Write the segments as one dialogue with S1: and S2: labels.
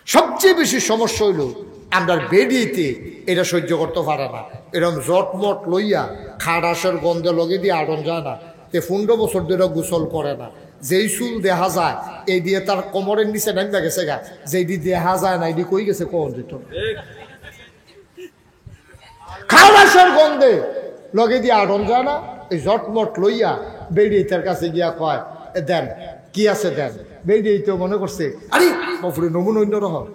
S1: সবচেয়ে বেশি সমস্যা হইল আমরা বেডিতে এটা সহ্য করতে পারে না। এরকম জটমট লইয়া খাড়াসের গন্ধে লগে দিয়ে আড়ন যায় না। 15 বছর ধরে গোসল করে না। যেই চুল দেখা যায় এই দিয়ে তার কোমরের নিচে নামা গেছে গা, যেই দেখা যায় না এটি কই গেছে কখন যেত। খাড়াসের গন্ধে লগে দিয়ে আড়ন যায় না। এই জটমট লইয়া বেডিতের কাছে গিয়া কয় দেন কি আছে দেন। বেরিয়েতে মনে করছে আরে বাপুরে নমুন অন্য রকম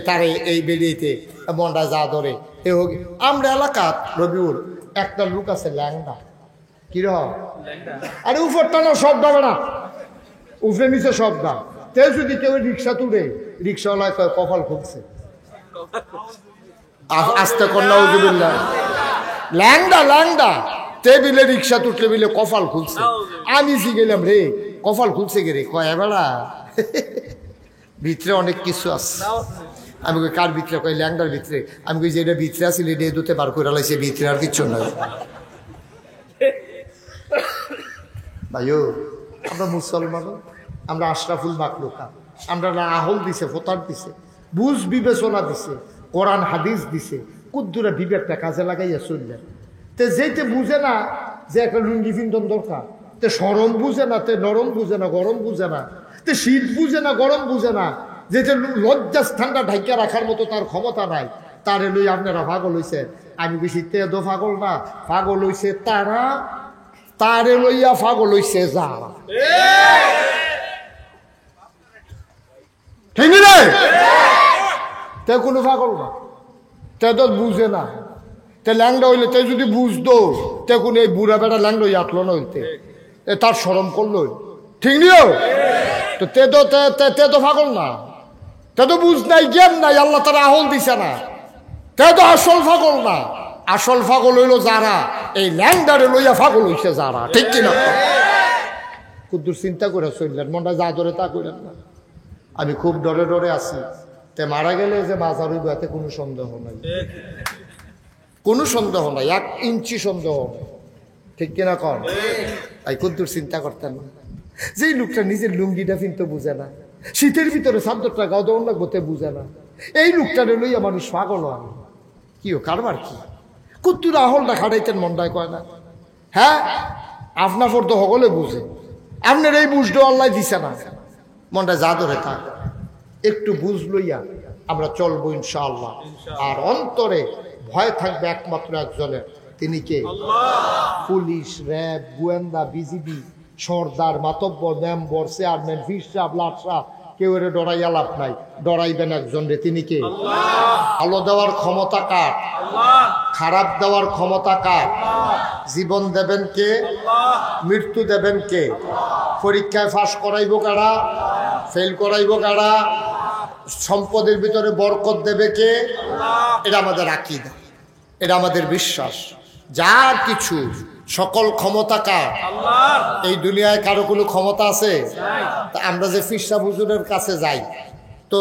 S1: তারে এই বেরিয়েতে মনটা যা ধরে এ হোক। আমরা এলাকাত রবিউর একটা লোক আছে ল্যাংডা, কিরকম আরে উপরটা না সব দাবে না, উপরে নিচে সব দাম। তে যদি কেউ রিক্সা তুলে রিক্সাওয়ালায় কয় কপাল খুলছে, আস্তে কন্যা উজুবিল্লাহ ল্যাংডা ল্যাংডা টেবিলে রিক্সা তুটলে বিলে কপাল খুলছে। আমি জি গেলাম রে কপাল খুলছে গে রে, কয় বেড়া ভিতরে অনেক কিছু আছে। আমি কই কার ভিতরে, কয় ল্যাংডার ভিতরে। আমি কই যেটা ভিতরে আছিল এটা দুতে বার করে লাইছে, ভিতরে আর কিচ্ছু নাই। ভাইও আমরা মুসলমান, আমরা আশরাফুল মাখলুকা, আমরা আহল দিছে, ফোতার দিছে, বুঝ বিবেচনা দিছে, কোরআন হাদিস দিছে, কুদ্দুরা বিবেকটা কাজে লাগাইয়া চললেন। তে যেতে বুঝে না যে একটা লুঙ্গি পিন্ধন দরকার, তে সরম বুঝে না, তে নরম বুঝে না, গরম বুঝে না, তে শীত বুঝে না, গরম বুঝে না, যেটা লজ্জা স্থানটা ঢাইকা রাখার মতো তার ক্ষমতা নাই, তারে লই আপনারা পাগল হইছে। আমি বেশি তেদো পাগল না, পাগল হইছে তারা, তারে লইয়া পাগল হইছে যারা। ঠিক রে? তে কোনো পাগল না, তে তো বুঝে না। তে ল্যাংডা হইলে তে যদি বুঝতো তে কোন এই বুড়া বেড়া ল্যাংডা আটলো না হইতে, তার শরম করলো। ঠিক নিও তো তে তো পাগল না, তে তো বুঝ নাই, জ্ঞান নাই, আল্লাহ তারা আহল দিছে না। তে তো আসল পাগল না, আসল পাগল হইল যারা এই ল্যাংডারে লইয়া পাগল হইছে যারা। ঠিক কিনা? কুদ্দুর চিন্তা করে চললেন, মনটা যা ধরে তা করেন না। আমি খুব ডরে ডরে আছি, তে মারা গেলে যে মাজার হইব এতে কোনো সন্দেহ নাই, কোনো সন্দেহ নাই, 1 ইঞ্চি সন্দেহ নাই। ঠিক কিনা কন? তাই কুদ্দুর চিন্তা করতেন না। যেই লোকটা নিজের লুঙ্গিটা কিন্তু বুঝে না, শীতের ভিতরে চাদরটা গাও দৌড় লাগবো তে বুঝে না, এই লোকটারে লইয়া মানুষ পাগল হয়। কি ও কারবার কি? কুদ্দুর আহলটা খাটাইতেন মনটায় কয় না। হ্যাঁ আপনার পর তো সকলে বুঝে, আপনার এই বুঝটা আল্লাহ দিছে না। মনটা যা ধরে থাক, একটু বুঝ লইয়া আমরা চলবো ইনশাআল্লাহ। আর অন্তরে ভয় থাকবে একমাত্র একজনের, তিনি কে? পুলিশ, র্যাব, গোয়েন্দা, বিজিবি, সর্দার, মাতব্বর, মেম্বর, চেয়ারম্যান, ফিস সাহেব, লাট সাহেব, কেউ এর ডরাইয়া লাভ নাই। ডরাইবেন একজন রে, তিনি কে? ভালো দেওয়ার ক্ষমতা কার? খারাপ দেওয়ার ক্ষমতা কার? জীবন দেবেন কে? মৃত্যু দেবেন কে? পরীক্ষায় পাস করাইব কারা? ফেল করাইব কারা? সম্পদের ভিতরে বরকত দেবে কে? এটা আমাদের আকীদা, এটা আমাদের বিশ্বাস। যা কিছু সকল ক্ষমতা কার? এই দুনিয়ায় কারো কোনো ক্ষমতা আছে? তা আমরা যে ফিরসা হুজুরের কাছে যাই, তো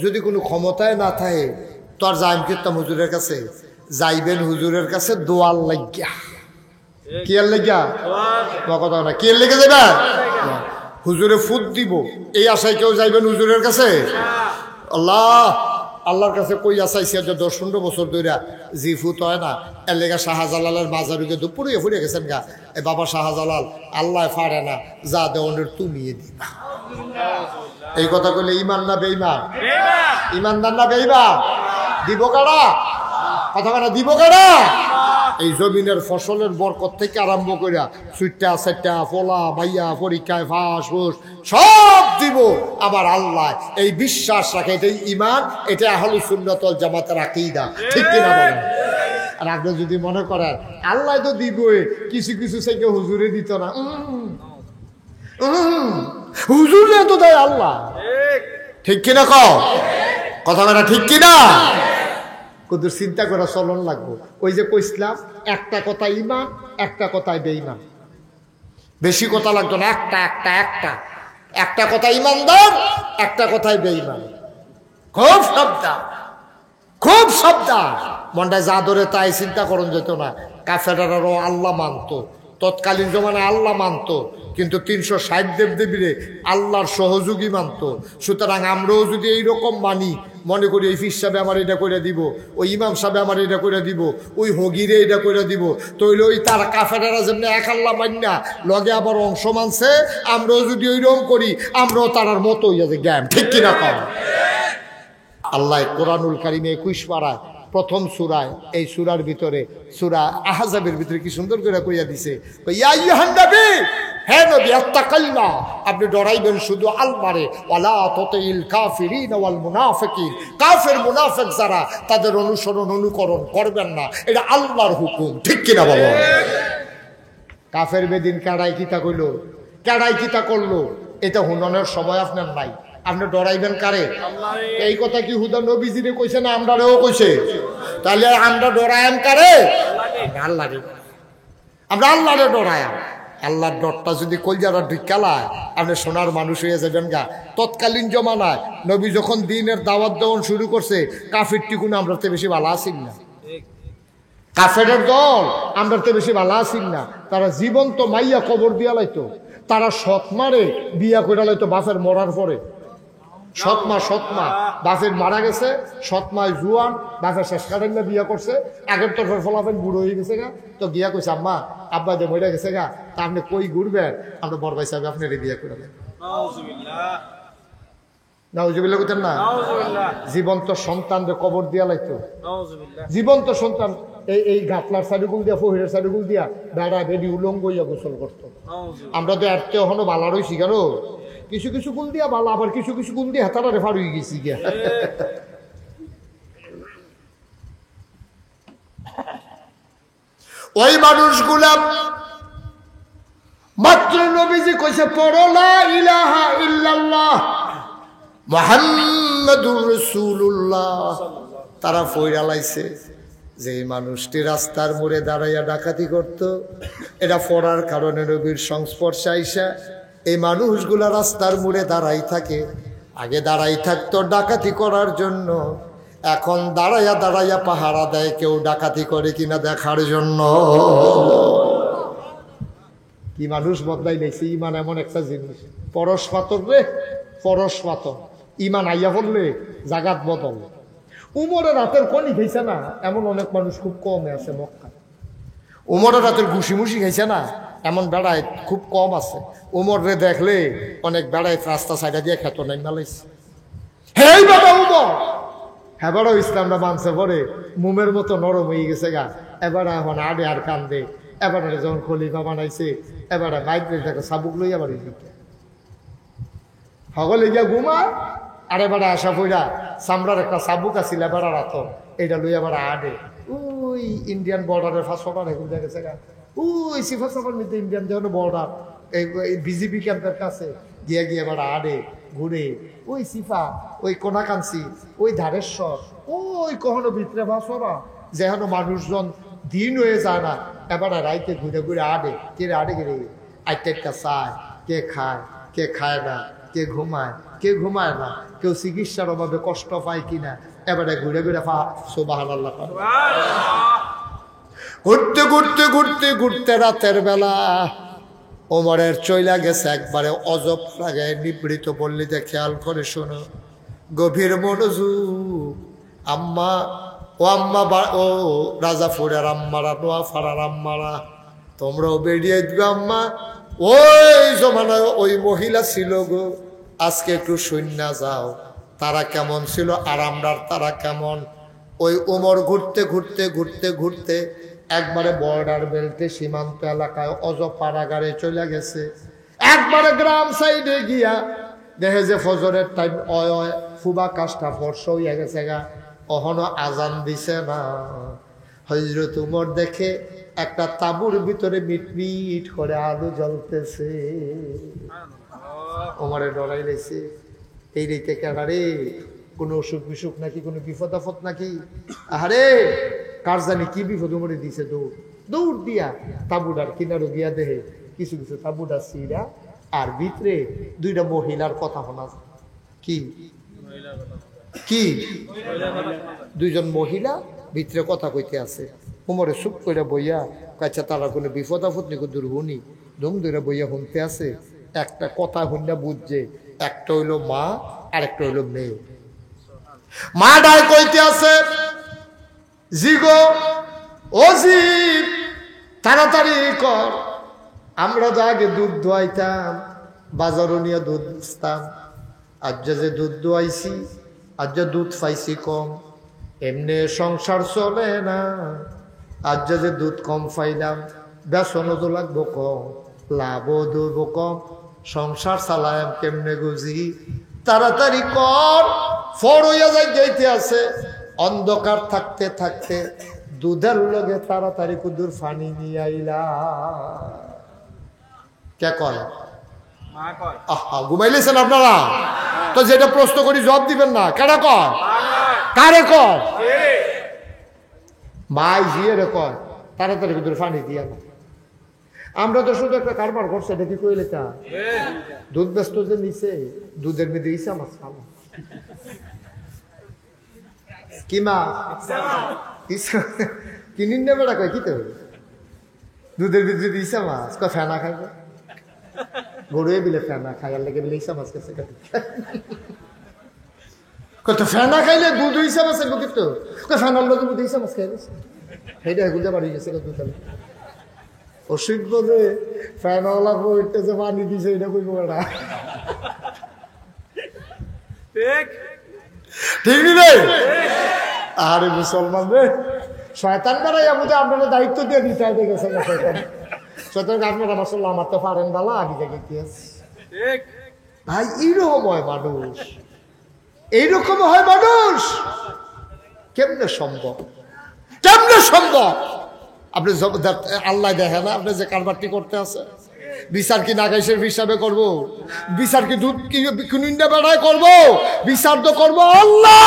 S1: যদি কোনো ক্ষমতায় না থাকে তো আর যাইম কিতাম হুজুরের কাছে? যাইবেন হুজুরের কাছে দোয়ার লাগিয়া। কি আর লাগিয়া? কথা না, কি আর লেগে যাবে? হুজুরে ফুট দিব এই আশায় কেউ যাইবেন হুজুরের কাছে? আল্লাহর কাছে কই আসাইছে যে 10-15 বছর ধরে জি ফুট হয় না, এর লেগা শাহজালালের মাজারুকে দুপুরে ফুরিয়ে গেছেন গা। এ বাবা শাহজালাল আল্লাহ ফাড়ে না, যা দেওয়ানের তুমি দিবা। এই কথা কইলে ইমান না বেঈমান? ইমানদার না বেঈমান? দিব কারা? কথা কারা দিব কারা? এই জমিনের ফসলের বরকত থেকে আরম্ভ করিয়া সুইটা সেটা ফলা ভাইয়া পরীক্ষায় ফাঁস হুস সব দিব আমার আল্লাহ। এই বিশ্বাস রাখে, এটাই ইমান, এটা আহলুস সুন্নাত ওয়াল জামাতের আকীদা। ঠিক কিনা বলেন? আর আপনি যদি মনে করেন আল্লাহ তো দিবই, কিছু কিছু থেকে হুজুরে দিত না, হুজুরে তো দেয় আল্লাহ। ঠিক কিনা কথা বলা? ঠিক কিনা? কত চিন্তা করা চলন লাগবো। ওই যে কইছিলাম একটা কথা ইমান, একটা কথায় বেঈমান। বেশি কথা লাগতো না, একটা কথা ইমানদার, একটা কথায় বেঈমান। খুব সাবধান, খুব সাবধান। মনটা যা ধরে তাই চিন্তা করুন যেত না। কাফেরারও আল্লাহ মানত, তৎকালীন জমানায় আল্লাহ মানত, কিন্তু 360 দেবদেবীরে আল্লাহর সহযোগী মানত। সুতরাং আমরাও যদি এইরকম মানি, মনে করি এই পীর সাহেব আমার এটা করে দিব, ওই ইমাম সাহেব আমার এটা করে দিব, ওই হগিরে এটা করে দিব, তৈলে ওই তার কাফেরেরা যেমনি এক আল্লাহ মান্না লগে আবার অংশ মানছে, আমরাও যদি ওইরকম করি আমরাও তারার মতো হইয়া যে জ্ঞান, ঠিক কিনা কম? আল্লাহ কোরআনুল কারিমে 21 পারায় প্রথম সূরায়, এই সূরার ভিতরে সূরা আহজাবের ভিতরে কি সুন্দর করে কইয়া দিছে, ইয়া আইয়ুহান নবী, হে নবী, আত্তাকাল্লাহ, আপনি ডরাইবেন শুধু আল্লাহরে, ওয়ালা তুতিল কাফিরিন ওয়াল মুনাফিকিন, কাফের মুনাফিক যারা তাদের অনুসরণ অনুকরণ করবেন না, এটা আল্লাহর হুকুম, ঠিক কিনা বাবা? কাফের বেদিন কাড়াই কিতা কইল, কাড়াই কিতা করলো, এটা হুননের সময় আপনার নাই। আপনি ডরাইবেন কারে? এই কথা কি হুদা নবীজিরে কইছে না আমরাও কইছে? তাহলে আমরা ডরায়াম কারে? আল্লাহরে। আমরা আল্লাহরে ডরায়াম। আল্লাহর ডরটা যদি কলজারা ঢুকালায় আপনি সোনার মানুষ হয়ে যাবেন গা। তৎকালীন জমানায় নবী যখন দ্বীনের দাওয়াত দেওয়ান শুরু করছে, কাফির টিকুন আমরাতে বেশি ভালো আসিন না, কাফেরের দল আমরাতে বেশি ভালো আসিন না। তারা জীবন্ত মাইয়া কবর দিয়া লাইতো, তারা সৎমারে বিয়া করে লাইতো বাপের মরার পরে। সৎমা বাপের মারা গেছে, সৎমায় জুয়ান, বাপের শেষ কাটেন না বিয়া করছে, আগের তরফের ফলাফেন বুড়ো হয়ে গেছে গা, তো গিয়া কইছে আম্মা আব্বা যে মরে গেছে গা, তা আপনি কই ঘুরবেন, আমরা বড় ভাই সাহেব আপনার বিয়া করে দেন। নাউজুবিল্লাহ কইতেন না? জীবন্ত সন্তানরে কবর দিয়া লাইতো, জীবন্ত সন্তান এই গাতলার সাইডগুল দিয়া, ফহিরের সাইডগুল দিয়া বেড়া বেডি উলঙ্গ হইয়া গোসল করতো। আমরা তো এরতে এখনো বালা রইছি কেন, কিছু কিছু গুল দিয়া বালা, আবার কিছু কিছু গুল দিয়ে হাতারা রেফার হয়ে গেছি গিয়া। ওই মানুষগুলা মাত্র নবীজি কইছে পড়ো লা ইলাহা ইল্লাল্লাহ মুহাম্মাদুর রাসূলুল্লাহ, তারা ফইরা লাইছে যে মানুষটি রাস্তার মোড়ে দাঁড়াইয়া ডাকাতি করত, এটা পড়ার কারণে নবীর সংস্পর্শে আইসা এই মানুষগুলা রাস্তার মোড়ে দাঁড়াই থাকে। আগে দাঁড়াই থাকতো ডাকাতি করার জন্য, এখন দাঁড়াইয়া দাঁড়াইয়া পাহারা দেয় কেউ ডাকাতি করে কিনা দেখার জন্য। কি মানুষ বদলাই গেছে। ইমান এমন একটা জিনিস, পরশ পাতর রে, পরশ পাতর। ইমান আইয়া পড়লে জাগাত বদল। উমরের রাতের কনি খাইছে না এমন অনেক মানুষ খুব কমে আছে মক্কা। উমরের রাতের ঘুষি মুসি খাইছে না এমন বেড়ায় খুব কম আছে। উমর রে দেখলে অনেক বেড়ায় রাস্তা সাইডা দিয়ে খেত নাই মালাইছে। হেই বাবা উমর, এবারও ইসলামটা মানছে পরে মোমের মতো নরম হয়ে গেছে গা। এবার এখন আডে আর কান্দে। এবারে যখন খলিফা বানাইছে এবারে মাইগ্রেট দেখো সাবুক লইয়া বাড়ি দিতে সকলে গিয়া ঘুমায়। আর এবারে আসা পইরা চামড়ার একটা সাবুক আছিল এবারে রাত, এইটা লইয়া এবারে আডে ওই ইন্ডিয়ান বর্ডারের ফাঁসপাড়া এখন দেখেছে গা। ওই সিফা সাফার মধ্যে ইন্ডিয়ান যখন বর্ডার এই বিজেপি ক্যাম্পের কাছে গিয়া গিয়ে এবার আডে ঘুরে ওই সিফা, ওই কোনাকাঞ্চি, ওই ধারেশ্বর, ওই কখনো ভিতরে ভাসরা যেন মানুষজন দিন হয়ে যায় না। এবারে রাইতে ঘুরে ঘুরে আডে কে আডে গেলে আইটা চায়, কে খায় কে খায় না, কে ঘুমায় কে ঘুমায় না, কেউ চিকিৎসার অভাবে কষ্ট পায় কিনা। এবারে ঘুরে ঘুরে সুবহানাল্লাহ ঘুরতে ঘুরতে ঘুরতে ঘুরতে রাতের বেলা ওমরের চইলা গেছে একবারে অজব লাগে নিবৃত পল্লীতে। খেয়াল করে শোনো, গভীর মনোযোগ। আম্মা ও আম্মা, ও রাজাপুরের আম্মারা, নোয়াপাড়ার আম্মারা, তোমরাও বেরিয়ে দিবে আম্মা। ওই জমানায় ওই মহিলা ছিল গো, আজকে একটু শূন্য যাও তারা কেমন ছিল আর আমরার তারা কেমন। ওই উমর ঘুরতে ঘুরতে ঘুরতে ঘুরতে একবারে বর্ডার বেল্টে সীমান্ত এলাকায় অজব পাড়াগারে চলে গেছে। একবারে গ্রাম সাইডে গিয়া দেখে যে ফজরের টাইম অয় ফুবা কাজটা ফর্স হইয়া গেছে গা, অহনো আজান দিছে না। হযরত উমর দেখে একটা তাঁবুর ভিতরে মিটমিট করে আলো জ্বলতেছে। ওমরে ডরাই লেছে, এই রেতে কেনারে কোনো অসুখ বিসুখ নাকি, কোনো বিপদ আপদ নাকি, আরে কার জানি কি বিপদ উমরে দিছে। দৌড় দৌড় দিয়া তাঁবুটার কিনারো গিয়া দেহে কিছু কিছু তাঁবুটা সিরা আর ভিতরে দুইটা মহিলার কথা শোনা। কি কি দুইজন মহিলা ভিতরে কথা কইতে আছে। উমরে চুপ করে বইয়া কাছে তারা কোনো বিপদ আপদ নিকো দুর্গুনি ধুম ধরে বইয়া শুনতে আছে। একটা কথা শুনলে বুঝছে, একটা হইলো মা আর একটা হইলো মেয়ে। মা ডাই কইতে আছে, জিগো ও জীব তাড়াতাড়ি কর, আমরা তো আগে দুধ দোয়াইতাম, বাজারও নিয়ে দুধ বেচতাম, আজ যে দুধ দোয়াইছি আজ যে দুধ পাইছি কম, এমনি সংসার চলে না, আজ যে দুধ কম পাইলাম, বেসনও তো লাগবো কম, লাভও দেবো কম, সংসার চালাম কেমনে গুজি, তাড়াতাড়ি কর। ফর হইয়া যাই যাইতে আছে, অন্ধকার থাকতে থাকতে দুধের লগে তাড়াতাড়ি কুদুর ফানি নিয়ে আইলা। কে কয়? আহা, ঘুমাইলেছেন আপনারা তো? যেটা প্রশ্ন করি জবাব দিবেন না। কেডা কয়? কারে কয়? মাই জিয়ে রে কয় তাড়াতাড়ি কুদুর ফানি দিয়া না। আমরা তো শুধু একটা কারবার করছে, এটা কি কইলে তা দুধ ব্যস্ত যে নিচে দুধের মধ্যে ইসা মাছ খাবো কি মা কিনিন নেবে না কয় কিতে দুধের ভিতরে ইসা মাছ কয় ফেনা খাইবে, গরুয়ে বিলে ফেনা খাইয়ার লেগে বিলে ইসা মাছ কাছে কত ফেনা খাইলে দুধ ইসা মাছ খাইব, কিন্তু ফেনার লোক দুধ ইসা মাছ খাইলে সেইটা গুলতে পারি গেছে দুধ অসুখ বোধে ফ্যানওয়ালা বইটা যে পানি দিছে এটা কইব না, ঠিক নি? আরে মুসলমান রে, শয়তান বাড়াইয়া বুঝে আপনারা দায়িত্ব দিয়ে দিতে হয়, দেখেছেন শয়তান। শয়তান আপনারা মাসাল্লাহ আমার তো পারেন বালা আগে জায়গায় কি আছে ভাই। এইরকম হয় মানুষ, এইরকম হয় মানুষ। কেমনে সম্ভব? কেমনে সম্ভব? আপনি আল্লাহ দেখে না আপনি যে কারবারটি করতে আছে? বিচার কি নাগাইশের হিসাবে করব? বিচার কি দুধ কি কুনিন্দা বেড়ায় করব? বিচার তো করবো আল্লাহ,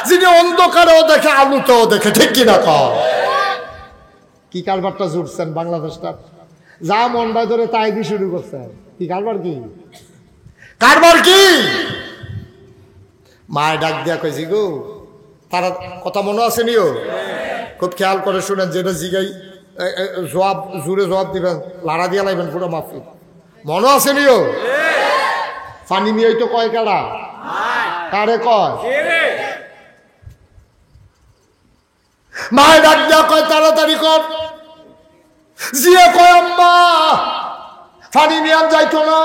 S1: যিনি অন্ধকারেও দেখে আলুতেও দেখে, ঠিক কিনা কও? কি কারবারটা জুড়ছেন বাংলাদেশটা? যা মনটা ধরে তাই দিয়ে শুরু করছেন। কি কারবার? কি কারবার? কি মায়ের ডাক দিয়া কইছি গো, তারা কথা মনে আছে নিও, খুব খেয়াল করে শুনেন। যেটা জিগাই জবাব জুড়ে জবাব দিবেন, লাড়া দিয়া লাইবেন পুরো মাফি। মনে আছে নিও? ফানি নিয়ে তো কয় কারা? কারে কয়? মায়ের ডাক দিয়া কয় তাড়াতাড়ি কর। জিয়ে কয় আম্মা ফানি নিয়ে আর যাইতো না।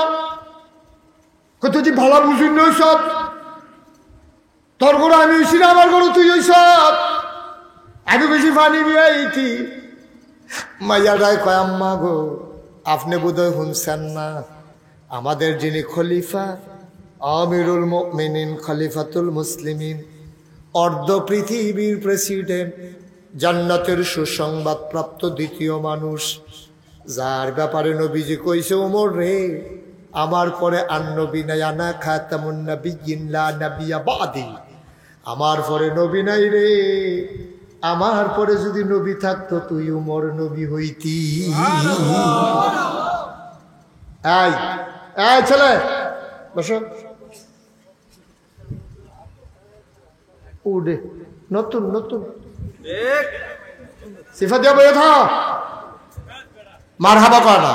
S1: তুই ভালো বুঝুন নই সব, তোর ঘরে আমি হইছি না, আমার ঘরে তুই হইস, আমি বেশি পানি নিয়ে আইছি। মাইয়াটাই কয় আম্মা গো, আপনি বোধহয় শুনছেন না, আমাদের যিনি খলিফা আমিরুল মুমিনিন খলিফাতুল মুসলিমিন, অর্ধ পৃথিবীর প্রেসিডেন্ট, জান্নাতের সুসংবাদ প্রাপ্ত দ্বিতীয় মানুষ, যার ব্যাপারে নবীজি কইছে ওমর রে, আমার পরে আর নবী নাই, আনা খাতামুন নাবিয়্যিন লা নাবিয়্যা বাদি, আমার পরে নবী নাই রে, আমার পরে যদি নবী থাকতো তুই উমর নবী হইতি। এই এই ছেলে বসো, উডে নতুন নতুন সিফা দিয়া বইয়া থাক। মারহাবা কয় না,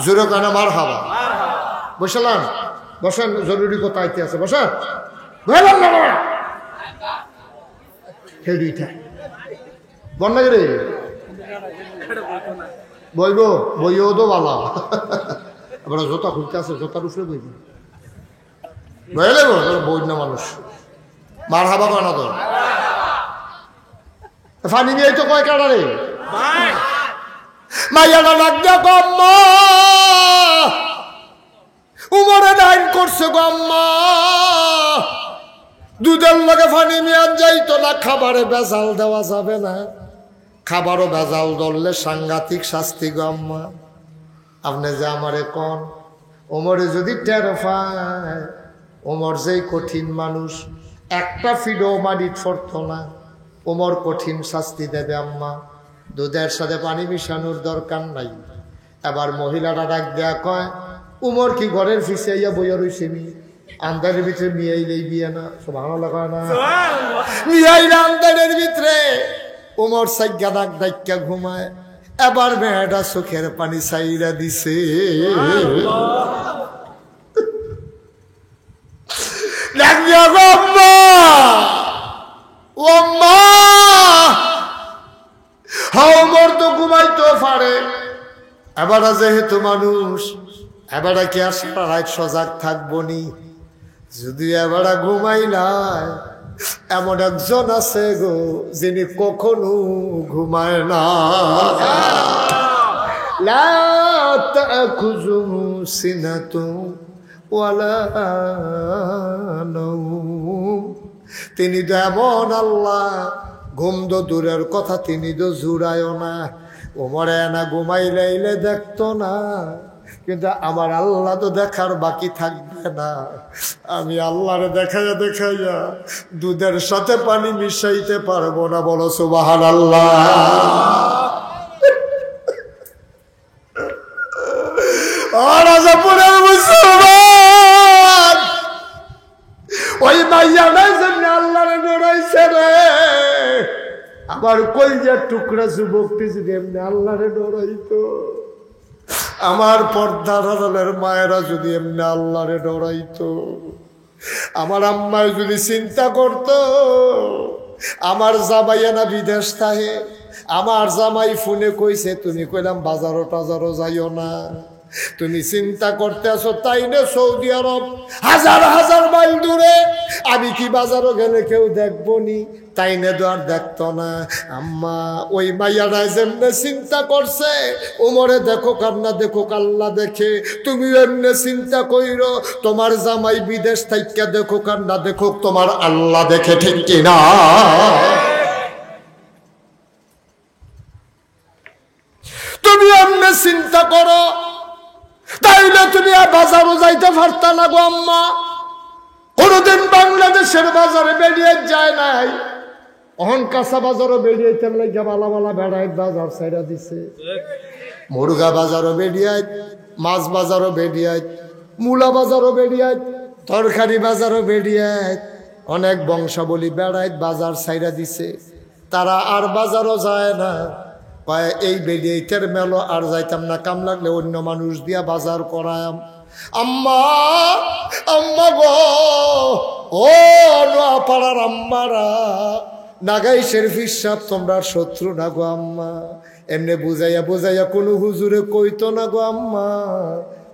S1: জোরে কয় না মারহাবা। বসলাম, বসেন, জরুরি কথা আইতে আছে, বসেন। বললাম না হেডিটা বন্যা রে বইব, বইও তো বালা। আবার জোতা খুলতে আছে, জোতার উপরে বইব, বইলে বই না মানুষ। মার হাবা কয় না তো, ফানি নিয়ে তো কয় কাটা রে মাইয়াটা ডাক দিয়া গম্মা, উমরে ডাইন করছে গম্মা, দুধের লগে ফানি নিয়ে যাইতো না, খাবারে বেজাল দেওয়া যাবে না, খাবারও বেজাল ধরলে সাংঘাতিক শাস্তি গম্মা। আপনি যে আমারে কন, ওমরে যদি টের পায়, ওমর যেই কঠিন মানুষ, একটা ফিডো মারিট ফরত না, ওমর কঠিন শাস্তি দেবে আম্মা, দুধের সাথে পানি মিশানোর দরকার নাই। এবার মহিলাটা ডাক দেয়া কয়, উমর কি ঘরের ফিসে ইয়া বইয়া রইছে নি, আন্দারের ভিতরে মিয়াইলেই বিয়ে না, সব ভালো লাগা না, মিয়াইলে আন্দারের ভিতরে ওমর সাইগা নাক ডাইক্কা ঘুমায়। এবার মেয়েটা চোখের পানি চাইরা দিছে। ওমর তো ঘুমাইতে পারে, এবার যেহেতু মানুষ, এবার কি আর সারা রাত সজাগ থাকবো নি? যদি এবার ঘুমাই নাই, এমন একজন আছে গো যিনি কখনো ঘুমায় না। লা তাখুযুহু সিনাতুন ওয়ালা নাওম। তিনি তো এমন আল্লাহ, ঘুম তো দূরের কথা, তিনি তো জুড়ায়ও না। ওমরে না ঘুমাইলে দেখতো না, কিন্তু আমার আল্লাহ তো দেখার বাকি থাকবে না। আমি আল্লাহরে দেখাইয়া দেখাইয়া দুধের সাথে পানি মিশাইতে পারবো না। বলো সুবহানাল্লাহ। রাজাপুরের মুসলমান ওই মাইয়াটা যেমনি আল্লাহরে ডরাইছে রে, আমার কলিজার টুকরা যুবকটি যদি এমনি আল্লাহরে ডরাইতো, আমার পর্দার আড়ালের মায়েরা যদি এমনি আল্লাহরে ডরাইতো, আমার আম্মায় যদি চিন্তা করতো আমার জামাইয়া না বিদেশ থাকে, আমার জামাই ফোনে কইছে, তুমি কইলাম বাজারও টাজারও যাইও না, তুমি চিন্তা করতে আসো তাই না সৌদি আরব হাজার হাজার মাইল দূরে, আমি কি বাজারও গেলে কেউ দেখবো নি? তাই না তো আর দেখতো না। আম্মা ওই মাইয়ারা যেমনে চিন্তা করছে, ওমরে দেখো কান্না দেখো আল্লাহ দেখে, তুমি এমনি চিন্তা কইরো তোমার জামাই বিদেশ থাইকা দেখো কান্না দেখো, তোমার আল্লাহ দেখে, ঠিক কিনা? তুমি এমনি চিন্তা করো, তাইলে তুমি বাজারও যাইতে পারতা না গো আম্মা। কোনদিন বাংলাদেশের বাজারে বেরিয়ে যায় নাই, অহন কাঁচা বাজারও বেরিয়েতে লাগে বালা বালা বেড়ায় বাজার ছাইড়া দিছে। মুরগা বাজারও বেরিয়ায়, মাছ বাজারও বেরিয়ায়, মূলা বাজারও বেরিয়ায়, তরকারি বাজারও বেরিয়ায়, অনেক বংশাবলী বেড়ায় বাজার ছাইড়া দিছে। তারা আর বাজারও যায় না, এই বেরিয়েইটার মেলো আর যাইতাম না, কাম লাগলে অন্য মানুষ দিয়া বাজার করায়াম। আম্মা আম্মা গো, ও নোয়াপাড়ার আম্মারা, নাগাই শরীফির সাহেব তোমরা শত্রু না গো আম্মা, এমনি বুঝাইয়া বুঝাইয়া কোনো হুজুরে কইতো না গো আম্মা,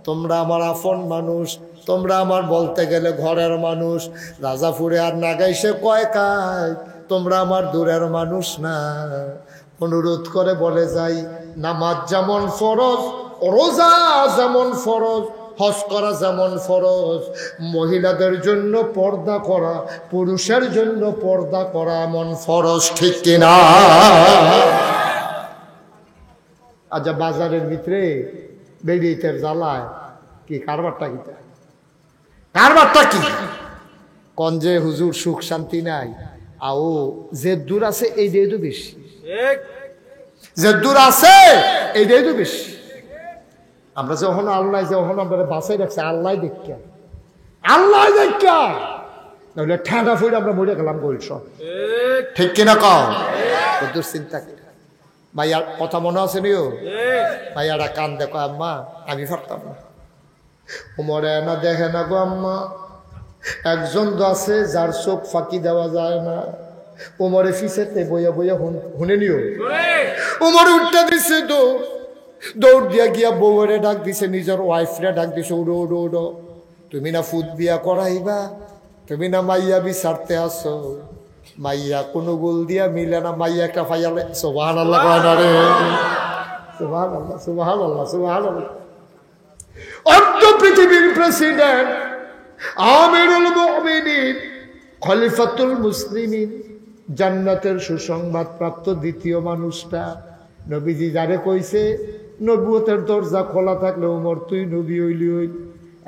S1: তোমরা আমার আপন মানুষ, তোমরা আমার বলতে গেলে ঘরের মানুষ। রাজাপুরে আর নাগাইশে কয় কায়, তোমরা আমার দূরের মানুষ না। অনুরোধ করে বলে যাই, নামাজ যেমন ফরজ, রোজা যেমন ফরজ, হজ করা যেমন ফরজ, মহিলাদের জন্য পর্দা করা, পুরুষের জন্য পর্দা করা এমন ফরজ, ঠিক কিনা? আচ্ছা, বাজারের ভিতরে বেরিয়েতে জ্বালায় কি কারবারটা, কি কারবারটা কি? কঞ্জে হুজুর সুখ শান্তি নাই, আও যে দূর আছে এইটাই তো বেশি, যে দূর আছে এইটাই তো বেশি। আমরা যখন আল্লাহ যখন আমরা বাসায় রাখছি, আল্লাহ দেখা, আল্লাহ দেখা, নাহলে ঠান্ডা ফুড়ে আমরা মরে গেলাম বলছ, ঠিক কিনা? কও দূর চিন্তা কি ভাইয়ার কথা মনে আছে নিও? ভাইয়ারা কান দেখো, আম্মা আমি পারতাম না, উমরে না দেখে না গো আম্মা। একজন তো আছে যার চোখ ফাঁকি দেওয়া যায় না, উমরে ফিসেতে বইয়া বইয়া শুনে নিও। উমরে উঠতে দিছে দৌড় দিয়া গিয়া বউরে ডাক দিছে, নিজের ওয়াইফরে ডাক দিছে, উড়ো উড়ো উড়ো, তুমি না ফুট বিয়া করাইবা, তুমি না মাইয়া বিচারতে আসো। মাইয়া কোনো গোল দিয়া মিলে না, মাইয়া একটা ফাইয়ালে। সুবহানাল্লাহ, সুবহানাল্লাহ, সুবহানাল্লাহ, সুবহানাল্লাহ। অর্ধ পৃথিবীর প্রেসিডেন্ট, আমিরুল মুমিনিন, খলিফাতুল মুসলিমিন, জান্নাতের সুসংবাদ প্রাপ্ত দ্বিতীয় মানুষটা, নবীজি যারে কইছে নবুয়তের দরজা খোলা থাকলে ওমর তুই নবী হইলি হই।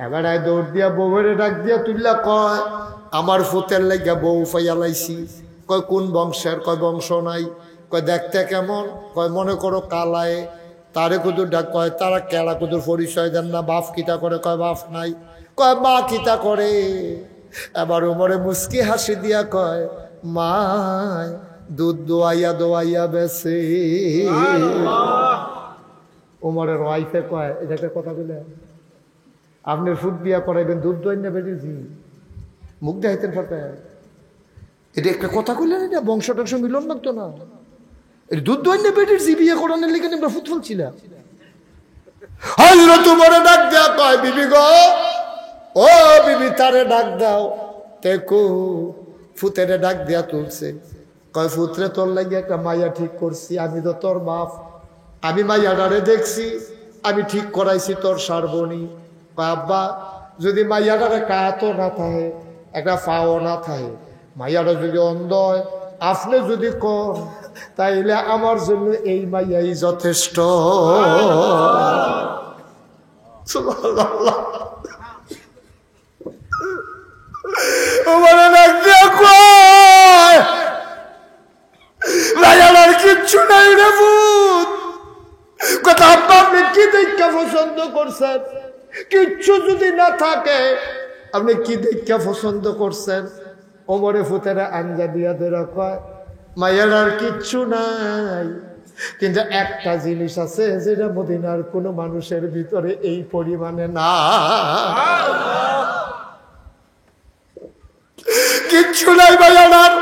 S1: এবারে দৌড় দিয়া বউরে ডাক দিয়া তুললা, কয় আমার ফুতের লাগিয়া বউ ফাইয়ালাইছি। কয় কোন বংশের? কয় বংশ নাই। কয় দেখতে কেমন? কয় মনে করো কালায়। তারে কুদুর ডাক, কয় তারা কেলা কুদুর পরিচয় দেন না, বাপ কিতা করে? কয় বাপ নাই। কয় মা কিতা করে? এবার ওমরে মুস্কি হাসি দিয়া কয়, মা দুধ দোয়াইয়া দোয়াইয়া বেছে। ওমরের ওয়াইফে কয়, এটা একটা কথা বলে, আপনি ফুট বিয়া করাইবেন দুধ দোয়াই না বেরিয়েছি, মুখ দেখাইতেন ফাটে, এটা একটা কথা কইলেন, এটা বংশ টংশ মিলন লাগতো না, এটা দুধ দোয়াই না বেরিয়েছি, বিয়ে করানোর লিখে আমরা ফুট ফলছিলাম। হযরত ওমরে ডাক দেয়া কয়, বিবি গো, ও বিবি, তারে ডাক দাও। দেখো ফুতেরে ডাক দিয়া তুলছে, কয় ফুতরে তোর লাগে একটা মাইয়া ঠিক করছি, আমি তো তোর বাপ, আমি মাইয়াডারে দেখছি, আমি ঠিক করাইছি তোর সারবনি। কয় আব্বা, যদি মাইয়াডারে কায়াতো না থাকে, একটা পাও না থাকে, মাইয়াটা যদি অন্ধ হয়, আপনি যদি কন, তাইলে আমার জন্য এই মাইয়াই যথেষ্ট। সুবহানাল্লাহ। কিচ্ছু নাই রে ভূত, কথা আব্বা আপনি কি দেখা পছন্দ করছেন? কিচ্ছু যদি না থাকে আপনি কি দেখা পছন্দ করছেন? ওমরে ফুতেরা আঞ্জা দিয়া ধরে কয়, মায়ের আর কিচ্ছু নাই, কিন্তু একটা জিনিস আছে যেটা মদিনার কোনো মানুষের ভিতরে এই পরিমাণে না। কিচ্ছু নাই মাইয়ার,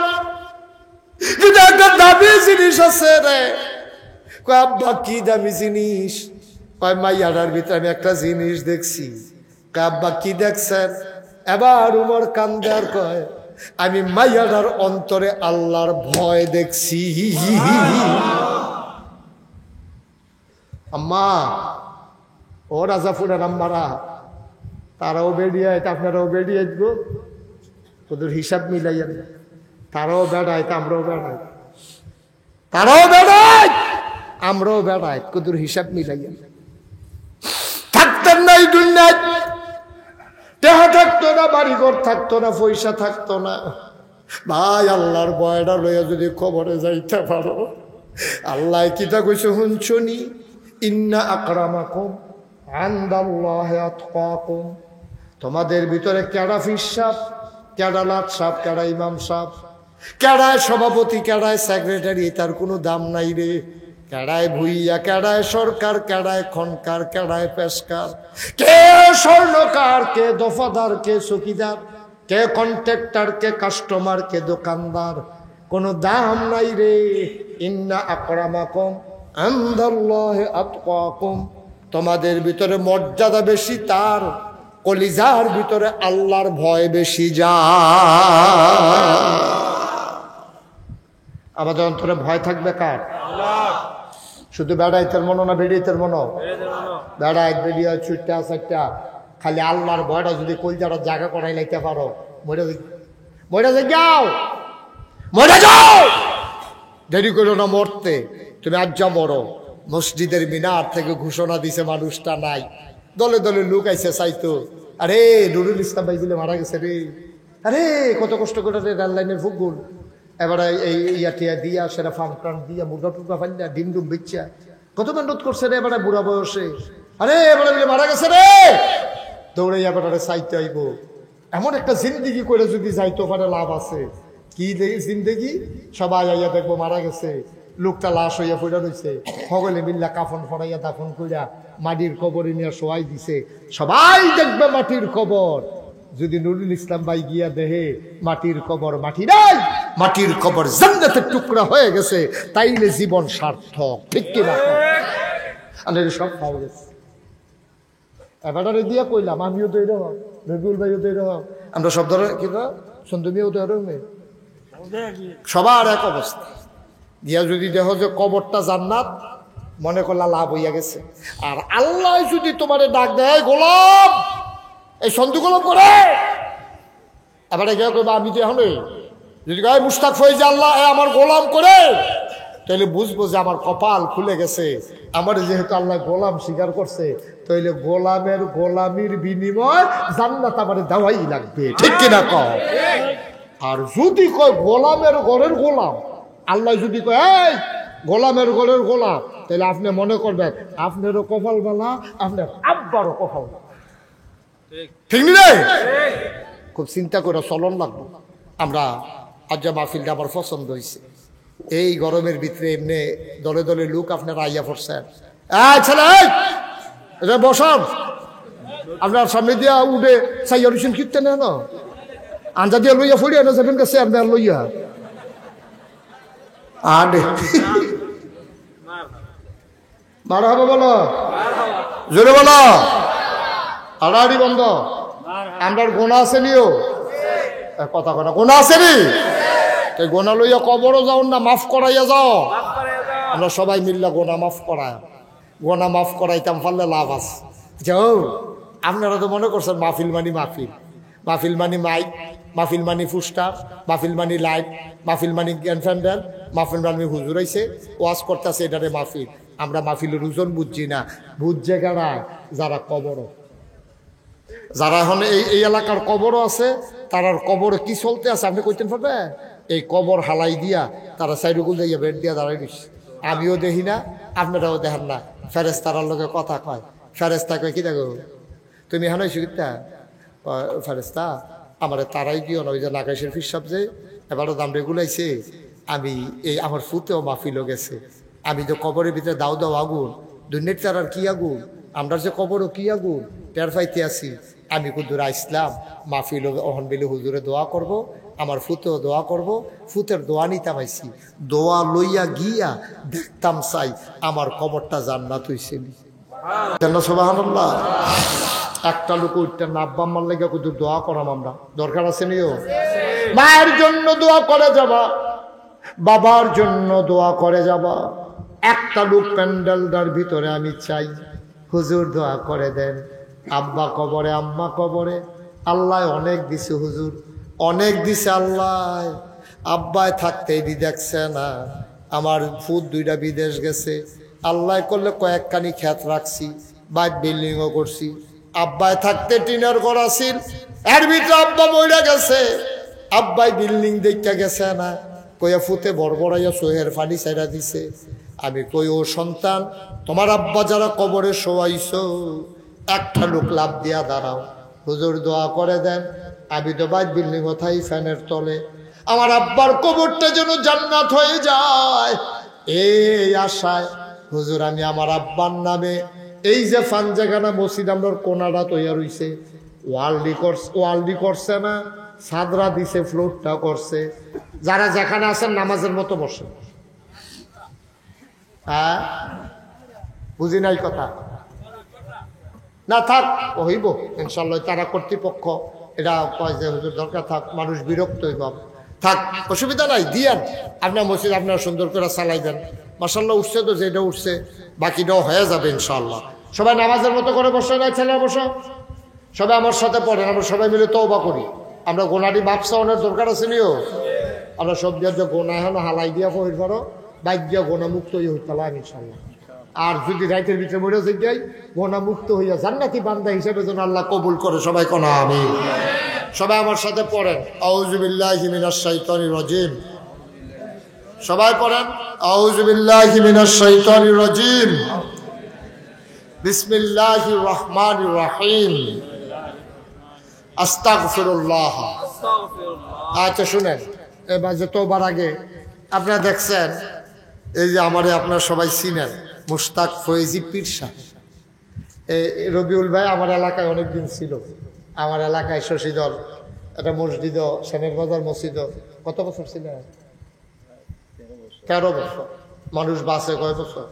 S1: কিন্তু একটা দামি জিনিস আছে রে। কয় আব্বা কি দামি জিনিস? কয় মাইয়ার ভিতরে আমি একটা জিনিস দেখছি। কয় আব্বা কি দেখছেন? এবার উমর কান্দে আর কয়, আমি মাইয়ার অন্তরে আল্লাহর ভয় দেখছি। আম্মা, ও রাজাপুরের আম্মারা, তারাও বেরিয়ে আপনারাও বেরিয়ে গো, তোদের হিসাব মিলাইয়া, তারাও বেড়ায় আমরাও বেড়াই, তারাও বেড়ায় আমরাও বেড়াই, তোদের হিসাব মিলাইয়া। থাকতেন না এই দুনিয়ায়, দেহা থাকতো না, বাড়িঘর থাকতো না, পয়সা থাকতো না। ভাই, আল্লাহর ভয়টা লইয়া যদি কবরে যাইতে পারো, আল্লাহ কিতা কইছে শুনছনি, ইন্না আকরামাকুম ইনদাল্লাহি আতকাকুম। তোমাদের ভিতরে কেডা ফিস সাহেব, কেডা লাট সাহেব, কেডা ইমাম সাহেব, কেডায় সভাপতি, কেডায় সেক্রেটারি, তার কোনো দাম নাই রে। কেডায় ভুইয়া, কেডায় সরকার, কেডায় খনকার, কেডায় পেশকার, কে স্বর্ণকার, কে দফাদার, কে চকিদার, কে কন্ট্রাক্টর, কে কাস্টমার, কে দোকানদার, কোনো দাম নাই রে। ইন্না আকরামাকুম ইনদাল্লাহি আতকাকুম। তোমাদের ভিতরে মর্যাদা বেশি তার, কলিজার ভিতরে আল্লাহর ভয় বেশি যা। আমাদের অন্তরে ভয় থাকবে কার? শুধু বেড়াইতের মনো না বেড়াইতের মনো? বেড়াই বেরিয়ে ছুটটা চারটা, খালি আল্লাহর ভয়টা যদি কলিজাটা জায়গা করাই লাইতে পারো, মরে যাও, মরে যাও, দেরি করো না মরতে। তুমি আজ যা মরো। মসজিদের মিনার থেকে ঘোষণা দিছে মানুষটা নাই, দলে দলে লোক আইসে চাইতো, আরে নুরুল ইসলাম ভাই বলে মারা গেছে রে, আরে কত কষ্ট করে রেল লাইনের ফুকগুল, এবারে এই ইয়াটিয়া দিয়া সেটা ফার্ম টান দিয়া মুরগা টুকা ফাইলা ডিম ডুম বিচ্ছা কত মেহনত করছে রে এবারে বুড়া বয়সে, আরে এবারে বলে মারা গেছে রে, দৌড়ে এবারে চাইতে আইব। এমন একটা জিন্দিগি করে যদি যাইতো পারে লাভ আছে। কি জিন্দিগি? সবাই আইয়া দেখবো মারা গেছে, লোকটা লাশ হইয়া পড়া রয়েছে, সকলে মিল্লা কাফন ফড়াইয়া দাফন কইরা মাটির কবরে নিয়ে শোয়াই দিছে, সবাই দেখবে মাটির কবর। যদি নুরুল ইসলাম ভাই গিয়া দেহে মাটির কবর মাটি নাই, মাটির কবর জান্নাতের টুকরা হয়ে গেছে, তাইলে জীবন সার্থক। ঠিক কিনা? সব খাওয়া গেছে। এবারে দিয়া কইলাম, আমিও তো এরকম, রবিউল ভাইও তো এরকম, আমরা সব ধরে কিনা সন্তমিও তো এরকম, সবার এক অবস্থা। গিয়া যদি দেখো যে কবরটা জান্নাত, মনে করলা লাভ হইয়া গেছে। আর আল্লাহ যদি তোমারে ডাক দেয়, গোলাম এই সন্ধু গোলাম করে, এবারে গিয়ে কইবা আমি তো এখন, যদি গায়ে মুস্তাক ফয়েজ আল্লাহ আমার গোলাম করে, তাহলে বুঝবো যে আমার কপাল খুলে গেছে। আমার যেহেতু আল্লাহ গোলাম স্বীকার করছে, তাইলে গোলামের গোলামির বিনিময় জান্নাত আমার দেওয়াই লাগবে। ঠিক কিনা কও? আর যদি কয় গোলামের ঘরের গোলাম, আল্লাহ যদি কয় এই গোলামের ঘরের গোলাম, তাহলে আপনি মনে করবেন আপনারও কপাল বালা, আপনার আব্বারও কপাল বালা। ঠিক রে? খুব চিন্তা করে চলন লাগবো। আমরা আজ মাহফিলটা আমার পছন্দ হয়েছে। এই গরমের ভিতরে এমনি দলে দলে লোক আপনারা আইয়া পড়ছেন। ছেলে এটা বসান, আপনার সামনে দিয়া উঠে চাইয়া রুসেন কীর্তে নেন আঞ্জা দিয়া লইয়া ফড়িয়া না যাবেন কাছে আপনার লইয়া আডে মারা হবে বলো, জোরে বলো। আড়াআড়ি বন্ধ। আমরার গোনা আছে নিও, কথা কথা গোনা আছে নি, গোনা লইয়া কবরও যাও না, মাফ করাইয়া যাও। আমরা সবাই মিললে গোনা মাফ করায়, গোনা মাফ করাইতাম পারলে লাভ আছে। যাও আপনারা তো মনে করছেন মাহফিল মানি মাহফিল, মাহফিল মানি মাইক, মাহফিল মানি ফুস্টার, মাহফিল মানি লাইট, মাহফিল মানি জ্ঞান ফ্যান্ডেল, মাহফিল মানি হুজুর আইছে ওয়াজ করতেছে, এটারে মাহফিল। আমরা মাহফিলের ওজন বুঝছি না, বুঝছে কারা? যারা কবরও, যারা এখন এই এলাকার কবরও আছে, তারার কবরে কি চলতে আছে আপনি কইতেন পারবে? এই কবর হালাই দিয়া তারা সাইডুকুল দিয়ে বেড দিয়া দাঁড়াই দিস। আমিও দেখি না, আপনারাও দেখেন না। ফেরেস্তারার লোকে কথা কয়, ফেরেস্তা কয় কি দেখো তুমি এখন শিখতা ফেরেস্তা আমার তারাই দিও না, ওই যে নাগাইশের ফিসাব যে এবারও দাম রেগুলাইছে, আমি এই আমার ফুতেও মাহফিলও গেছে। আমি তো কবরের ভিতরে দাও দাও আগুন, দুর্নীতি তারার কি আগুন, আমরা যে কবরও কি আগুন টের পাইতে আসি। আমি কুদুর ইসলাম মাহফিল অহন বিলে হুজুরে দোয়া করব, আমার ফুতেও দোয়া করব, ফুতের দোয়া নিতাম আইসি, দোয়া লইয়া গিয়া দেখতাম চাই আমার কবরটা জান্নাত হইছে। সুবহানাল্লাহ। একটা লোক উঠতে না, আব্বা আম্মার লেগে কুদুর দোয়া করাম আমরা, দরকার আছে নিও। মায়ের জন্য দোয়া করে যাবা, বাবার জন্য দোয়া করে যাবা। একটা লোক প্যান্ডেলটার ভিতরে আমি চাই হুজুর দোয়া করে দেন, আব্বা কবরে আম্মা কবরে, আল্লাহ অনেক দিছে হুজুর, অনেক দিছে আল্লাহ। আব্বায় থাকতে এদি দেখছে না, আমার ফুট দুইটা বিদেশ গেছে, আল্লাহ করলে কয়েকখানি ক্ষেত রাখছি, বাইক বিল্ডিংও করছি। আব্বায় থাকতে টিনের ঘর আছিল, এর ভিতরে আব্বা মইরা গেছে, আব্বাই বিল্ডিং দেখতে গেছে না, কইয়া ফুতে বড়বড়াইয়া সোহের ফানি চাইরা দিছে। আমি কই ও সন্তান, তোমার আব্বা যারা কবরে শোয়াইছো, একটা লোক লাভ দিয়া দাঁড়াও, হুজুর দোয়া করে দেন, আমি তো বাইক বিল্ডিং কোথায় ফ্যানের তলে, আমার আব্বার কবরটা যেন জান্নাত হয়ে যায় এই আশায় হুজুর আমি আমার আব্বার নামে এই যে ফানজাগানা মসজিদ আমরা কোনাটা তৈরি হইছে, ওয়ালডি করছে না, সাদরা দিছে, ফ্লোরটা করছে, যারা যেখানে আছেন নামাজের মতো বসে। হ্যাঁ বুঝি নাই কথা না, থাক হইব ইনশাল্লাহ। তারা কর্তৃপক্ষ এটা কয় যে হুজুর দরকার থাক, মানুষ বিরক্ত হইব, থাক অসুবিধা নাই, দিয়েন আপনার মসজিদ আপনারা সুন্দর করে চালাই দেন। মাশাল্লাহ উঠছে তো, যেটা উঠছে বাকিটাও হয়ে যাবে ইনশাল্লাহ। সবাই নামাজের মতো করে বসে নাই, ছেলে বসো, সবাই আমার সাথে পড়েন, আমরা সবাই মিলে তওবা করি। আমরা গোনাটি বাপসা অনেক দরকার আছে নিও, আমরা সব দিয়ে যে গোনা এখন হালাই দিয়া পড়ি পারো, বাইক দিয়া গোনা মুক্ত হয়ে হইতালাম ইনশাল্লাহ। আর যদি রাইতের ভিতরে মরে যাই গোনা মুক্ত হইয়া জান্নাতি বান্দা হিসেবে যেন আল্লাহ কবুল করে, সবাই কোনা আমি। সবাই আমার সাথে পড়েন আউযু বিল্লাহি মিনাশ শাইতানির রাজিম, সবাই পড়েন আউযু বিল্লাহি মিনাশ শাইতানির রাজিম, বিসমিল্লাহির রহমানির রহিম, আস্তাগফিরুল্লাহ। আচ্ছা শুনেন, এবার যে তোবার আগে আপনারা দেখছেন এই যে আমারে আপনারা সবাই চিনেন মুশতাক ফয়েজি পীর সাহেব, রবিউল ভাই আমার এলাকায় অনেকদিন ছিল, আমার এলাকায় শশীদল একটা মসজিদও, সেনের বাজার মসজিদও কত বছর ছিল? 13 বছর। মানুষ বাসে কয় বছর?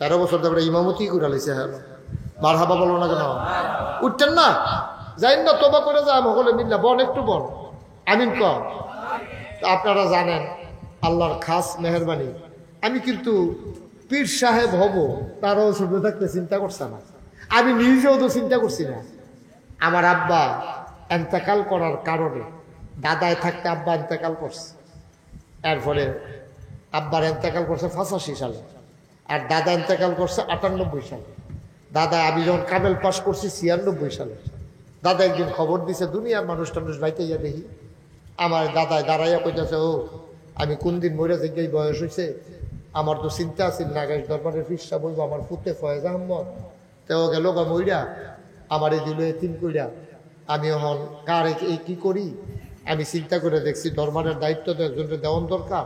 S1: 13 বছর। তারপরে ইমামতি করে লাইছে। হ্যাঁ মারহাবা বলো না কেন? উঠতেন না, যাই না তোবা করে যায় সকলে মিল্লা বন, একটু বন আমিন কম। আপনারা জানেন আল্লাহর খাস মেহরবানি, আমি কিন্তু পীর সাহেব হব তারাও ছোট থাকতে চিন্তা করছে না, আমি নিজেও তো চিন্তা করছি না। আমার আব্বা এন্তেকাল করার কারণে, দাদায় থাকতে আব্বা এন্তেকাল করছে, এরপরে আব্বার এন্তেকাল করছে 85 সালে, আর দাদা এন্তেকাল করছে 98 সালে। দাদা আমি যখন কামেল পাস করছি 96 সালে। দাদা একদিন খবর দিছে, দুনিয়ার মানুষ টানুষ বাইতে ইয়া দেখি, আমার দাদায় দাঁড়াইয়া কইতেছে, ও আমি কোন দিন মরে যাই বয়স হয়েছে, আমার তো চিন্তা আছে নাগাইশ দরবারের ফিসা বলবো আমার পুতে ফয়েজ আহমদ, তেও গেল গা মইরা আমার এই দিল এতিম কইরা, আমি এখন কার এই কি করি, আমি চিন্তা করে দেখছি দরবারের দায়িত্ব তো একজনকে দেওয়ান দরকার,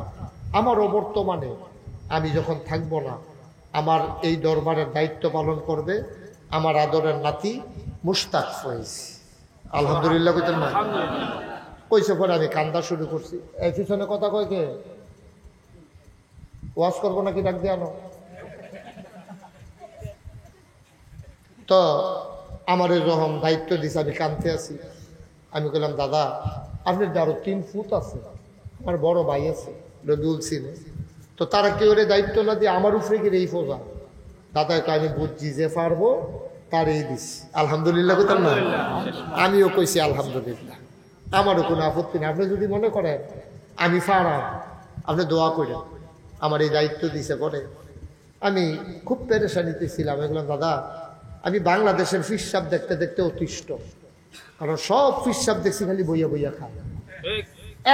S1: আমারও বর্তমানে আমি যখন থাকবো না, আমার এই দরবারের দায়িত্ব পালন করবে আমার আদরের নাতি মুশতাক ফয়েজ। আলহামদুলিল্লাহ কইতেন না? কইছে পরে আমি কান্দা শুরু করছি। এই পিছনে কথা কয় কে? ওয়াজ করবো নাকি ডাক দিয়ে আনো? তো আমার যখন দায়িত্ব দিছে আমি কাঁদতে আছি, আমি বললাম দাদা আপনার আরো 3 ফুট আছে, আমার বড় ভাই আছে রবিউল সিনে, তো তারা কেউ দায়িত্ব না দিয়ে আমার উপরে গিয়ে এই ফোজা। দাদাকে আমি বুঝছি যে পারবো তার এই দিস। আলহামদুলিল্লাহ কইতাম না? আমিও কইছি আলহামদুলিল্লাহ, আমারও কোনো আপত্তি নেই। আপনি যদি মনে করেন আমি পারাম, আপনি দোয়া করেন, আমার এই দায়িত্ব দিছে পরে। আমি খুব পেরেশানিতে ছিলাম। বললাম দাদা আমি বাংলাদেশের ফিসাব দেখতে দেখতে অতিষ্ঠ, কারণ সব ফিসাব দেখছি খালি বইয়া বইয়া খায়,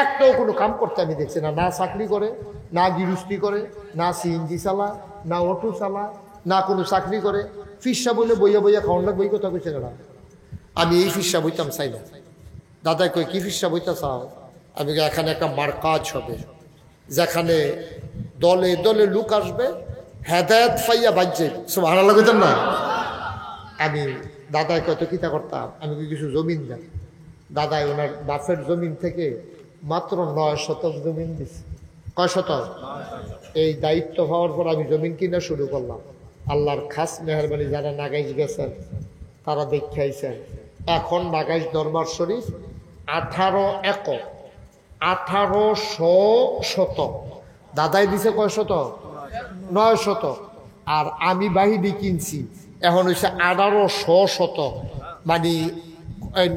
S1: একটাও কোনো কাম করতে আমি দেখছি না। না চাকরি করে, না গৃহস্থী করে, না সিএনজি চালা, না অটো চালা, না কোনো চাকরি করে, ফিসা বলে বইয়া বইয়া খাওয়ান লাগবে, এই কথা কইছে না। আমি এই ফিসা বইতাম চাই না। দাদা কই কি ফিসা বইতা চাও? আমি এখানে একটা মার্কাজ হবে, যেখানে দলে দলে লোক আসবে, হেদায়েত পাইয়া বাজছে। সুবহানাল্লাহ কইতেন না? আমি দাদায় কত কিতা করতাম, আমি কিছু জমিন দেন। দাদাই ওনার বাপের জমিন থেকে মাত্র 9 শতক জমিন দিচ্ছে। কয় শতক? এই দায়িত্ব হওয়ার পর আমি জমিন কিনা শুরু করলাম। আল্লাহর খাস মেহরবানি, যারা নাগাইশ গেছেন তারা দেখাইছেন। এখন নাগাইশ দরবার শরীফ 18 একর, 1800 শতক। দাদাই দিছে কয় শতক? 9 শতক। আর আমি বাহিনী কিনছি এখন হচ্ছে 1800 শতক, মানে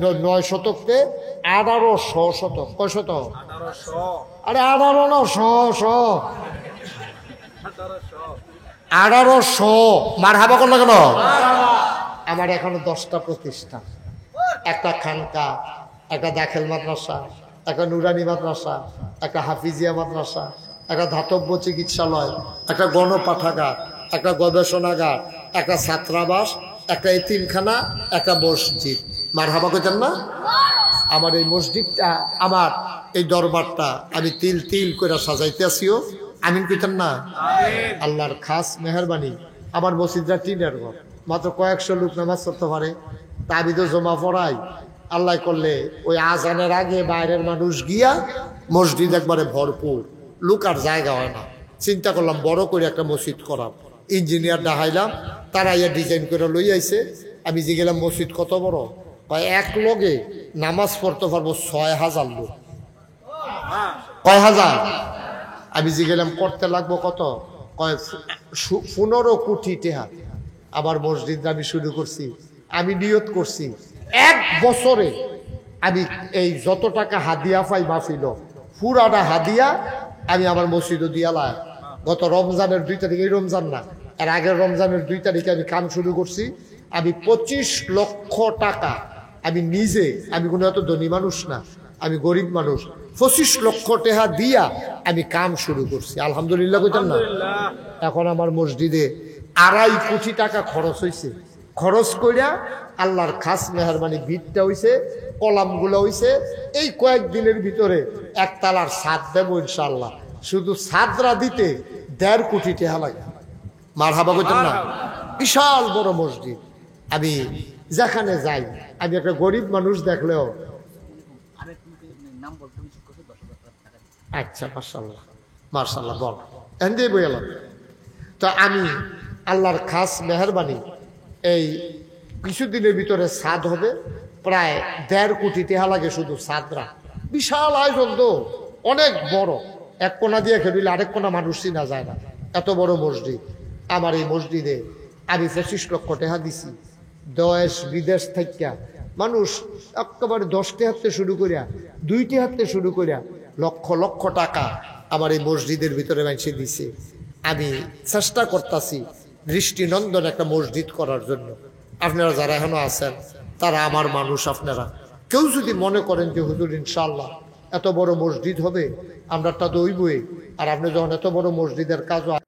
S1: 9 শতকতে 1800 শতক। কয় শতক? আরে 18 না, 1800। মার হাবা করলো কেন? আমার এখনো 10টা প্রতিষ্ঠান, একটা খানকা, একটা দাখিল মাদ্রাসা, একটা নুরানি মাদ্রাসা, একটা হাফিজিয়া মাদ্রাসা, একটা ধাতব্য চিকিৎসালয়, একটা গণপাঠাগার, একটা গবেষণাগার, একটা ছাত্রাবাস, একটা এতিমখানা, একটা মসজিদ। মার হাবা কইতেন না? আমার এই মসজিদটা, আমার এই দরবারটা আমি তিল তিল করে সাজাইতে আসিও। আমিন কইতেন না? আল্লাহর খাস মেহরবানি, আমার মসজিদটা টিনের ঘর, মাত্র কয়েকশো লোক নামাজ পড়তে পারে। তা আমি তো জমা পড়াই, আল্লাহ করলে ওই আজানের আগে বাইরের মানুষ গিয়া মসজিদ একবারে ভরপুর, লোক আর জায়গা হয় না। চিন্তা করলাম বড় করে একটা মসজিদ করাম। ইঞ্জিনিয়ার দেখাইলাম, তারা ইয়া ডিজাইন করে লই আইছে। আমি যে গেলাম মসজিদ কত বড়, এক লগে নামাজ পড়তে পারবো 6000 লোক। কয় হাজার? আমি যে গেলাম করতে লাগবো কত, কয় 15 কোটি টাকা। আবার মসজিদ আমি শুরু করছি, আমি নিয়ত করছি 1 বছরে আমি এই যত টাকা হাদিয়া পাই মাহফিল, পুরাটা হাদিয়া আমি আমার মসজিদও দিয়ালাম। গত রমজানের 2 তারিখ, এই রমজান না, এর আগের রমজানের 2 তারিখে আমি কাম শুরু করছি। আমি 25 লক্ষ টাকা আমি নিজে, আমি কোনো এত ধনী মানুষ না, আমি গরিব মানুষ, 25 লক্ষ টাকা দিয়া আমি কাম শুরু করছি। আলহামদুলিল্লাহ কইতেন না? এখন আমার মসজিদে 2.5 কোটি টাকা খরচ হয়েছে। খরচ কইরা আল্লাহর খাস মেহরবানি ভিতটা হইছে, কলামগুলো হইছে। এই কয়েকদিনের ভিতরে একতলার ছাদ দেবো ইনশাআল্লাহ। শুধু ছাদরা দিতে 1.5 কোটি টাকা লাগে। মারহাবা কইতেন না? বিশাল বড় মসজিদ। আমি যেখানে যাই, আমি একটা গরিব মানুষ দেখলেও, আচ্ছা মাশাআল্লাহ মাশাআল্লাহ বল এন্ডে বইলাম। তো আমি আল্লাহর খাস মেহরবানি এই কিছুদিনের ভিতরে ছাদ হবে, প্রায় 1.5 কোটি টাকা লাগে শুধু ছাদরা। বিশাল আয়োজন তো, অনেক বড়। এক কোনা দিয়ে খেলিলে আরেক কোনা মানুষ চিনা যায় না, এত বড় মসজিদ। আমার এই মসজিদে আমি 25 লক্ষ টাকা দিছি। দেশ বিদেশ থেকে মানুষ একেবারে 10টি হাতে শুরু করিয়া 2টি হাতে শুরু করিয়া লক্ষ লক্ষ টাকা আমার এই মসজিদের ভিতরে মানুষে দিছে। আমি চেষ্টা করতেছি দৃষ্টিনন্দন একটা মসজিদ করার জন্য। আপনারা যারা এখনো আছেন তারা আমার মানুষ। আপনারা কেউ যদি মনে করেন যে হুজুর ইনশাআল্লাহ এত বড় মসজিদ হবে, আমরা তা দইবই, আর আপনি যখন এত বড় মসজিদের কাজ